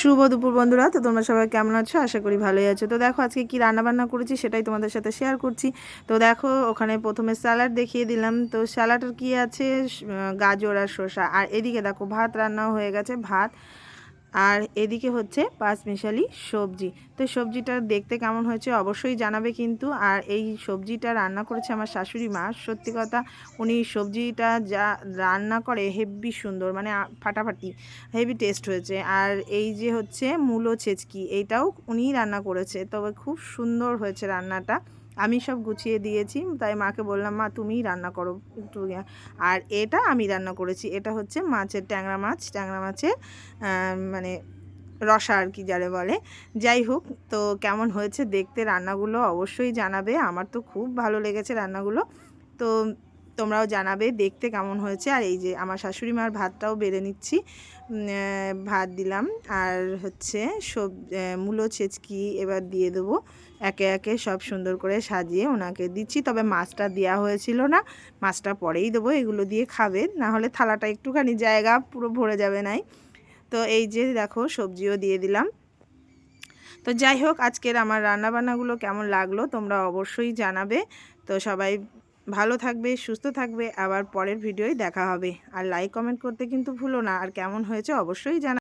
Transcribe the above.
শুভ দুপুর বন্ধুরা। তো তোমরা সবাই কেমন আছো? আশা করি ভালোই আছো। তো দেখো আজকে কি রান্না বান্না করেছি সেটাই তোমাদের সাথে শেয়ার করছি। তো দেখো ওখানে প্রথমে স্যালাড দেখিয়ে দিলাম। তো স্যালাডের কি আছে, গাজর আর শসা। আর এদিকে দেখো ভাত রান্নাও হয়ে গেছে, ভাত। আর এদিকে হচ্ছে পাঁচমিশালি সবজি। তো সবজিটা দেখতে কেমন হয়েছে অবশ্যই জানাবে কিন্তু। আর এই সবজিটা রান্না করেছে আমার শাশুড়ি মা। সত্যি কথা, উনি সবজিটা যা রান্না করে হেভি সুন্দর, মানে ফাটাফাটি হেভি টেস্ট হয়েছে। আর এই যে হচ্ছে মূলো ছেচকি, এইটাও উনিই রান্না করেছে, তবে খুব সুন্দর হয়েছে রান্নাটা। আমি সব গুছিয়ে দিয়েছি, তাই মাকে বললাম মা তুমিই রান্না করো একটু। আর এটা আমি রান্না করেছি, এটা হচ্ছে মাছের ট্যাংরা মাছের মানে রসা আর কি যারে বলে। যাই হোক, তো কেমন হয়েছে দেখতে রান্নাগুলো অবশ্যই জানাবে। আমার তো খুব ভালো লেগেছে রান্নাগুলো। তো তোমরাও জানাবে দেখতে কেমন হয়েছে। আর এই যে আমার শাশুড়ি মার ভাতটাও বেড়ে নিচ্ছি, ভাত দিলাম। আর হচ্ছে মূলো ছেচকি এবার দিয়ে দেবো একে একে, সব সুন্দর করে সাজিয়ে ওনাকে দিচ্ছি। তবে মাছটা দেওয়া হয়েছিল না, মাছটা পরেই দেবো। এগুলো দিয়ে খাবে, না হলে থালাটা একটুখানি জায়গা পুরো ভরে যাবে নাই। তো এই যে দেখো সবজিও দিয়ে দিলাম। তো যাই হোক, আজকের আমার রান্নাবান্নাগুলো কেমন লাগলো তোমরা অবশ্যই জানাবে। তো সবাই ভালো থাকবে, সুস্থ থাকবে। আবার পরের ভিডিওয় দেখা হবে। আর লাইক কমেন্ট করতে কিন্তু ভুলো না। আর কেমন হয়েছে অবশ্যই জানাবে।